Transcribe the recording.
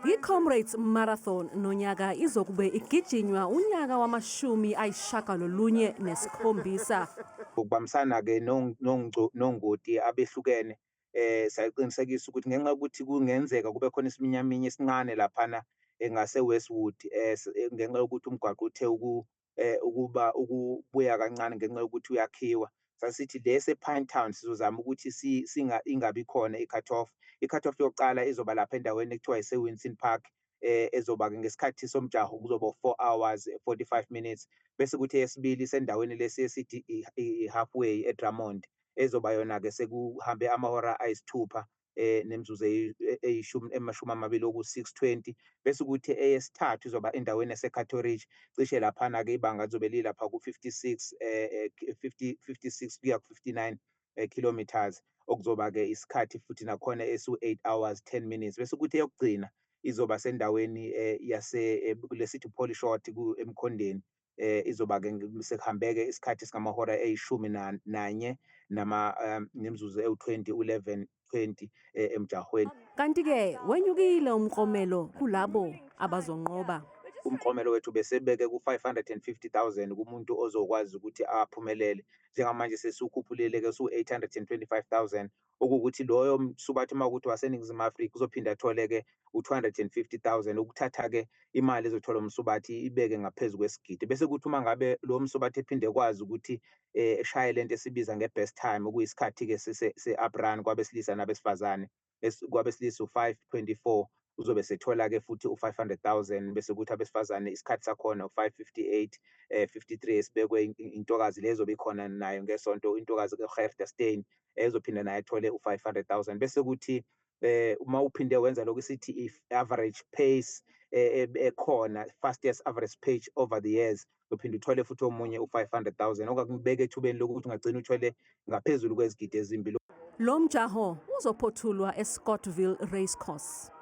I-Comrades Marathon nonyaka izokube igijinywa unyaka wama-97. Ukubambisana-ke nongoti abehlukene sayaqinisekisa ukuthi ngenxa yokuthi kungenzeka kube khona isiminyaminya esincane laphana ngase-Westwood ngenxa yokuthi umgwaqo uthe ukubuya kancane ngenxa yokuthi uyakhiwa. Sasithi lesi e-Pinetown sizozama ukuthi ingabi khona i-cut-off. I-cut-off yokuqala izoba lapha endaweni ekuthiwa ise-Winson Park ezoba-ke ngesikhathi somjaho kuzoba 4 hours 45 minutes. Bese kuthi eyesibili isendaweni lesi esithi i-halfway eDrummond ezoba yona-ke sekuhambe amahora ayisithupha nemizuzu emashumi amabili oku-6:20. Bese kuthi eyesithathu izoba endaweni ese-Cato Ridge cishe laphana-ke ibanga lizobe lilapha ku-56 kuya ku-59 kilometers okuzoba-ke isikhathi futhi nakhona esu-8 hours 10 minutes. Bese kuthi eyokugcina izoba sendaweni lesithi Polly Short eMkhondeni izoba-ke sekuhambeke isikhathi esingamahora ayishumi-1 nemizuzu ewu-20 11:20 emjahweni. Kanti-ke wenyukile umklomelo kulabo abazonqoba. Umklomelo wethu besebeke ku-550,000 kumuntu ozokwazi ukuthi aphumelele. Njengamanje sesukhuphulile-ke su-825,000 okuwukuthi loyo msubathi uma kuthi waseNingizimu Afrika uzophinda athole-ke u-250,000 ukuthatha-ke imali ezotholwa umsubathi ibeke ngaphezu kwesigidi. Bese kuthi uma ngabe lo msubathi ephinde kwazi ukuthi eshaye lento esibiza nge-best time okuyisikhathi-ke se-uprun kwabesilisa nabesifazane kwabesilisa u-5:24 uzobe sethola-ke futhi u-500,000. Bese kuthi abesifazane isikhathi sakhona u-5:58 53 esibekwe intokazi le ezobe ikhona nayo ngesonto, intokazi kaGerda Steyn ezophinda naye athole u-500,000. Bese kuthi uma uphinde wenza lokhu sithi i-average pace ekhona, fastest average pace over the years, uphinde uthole futhi omunye u-500,000 okakubeka ethubeni lokuthi ungagcina uthole ngaphezulu kwezigidi ezimbili. Lo mjaho uzophothulwa eScottsville Racecourse.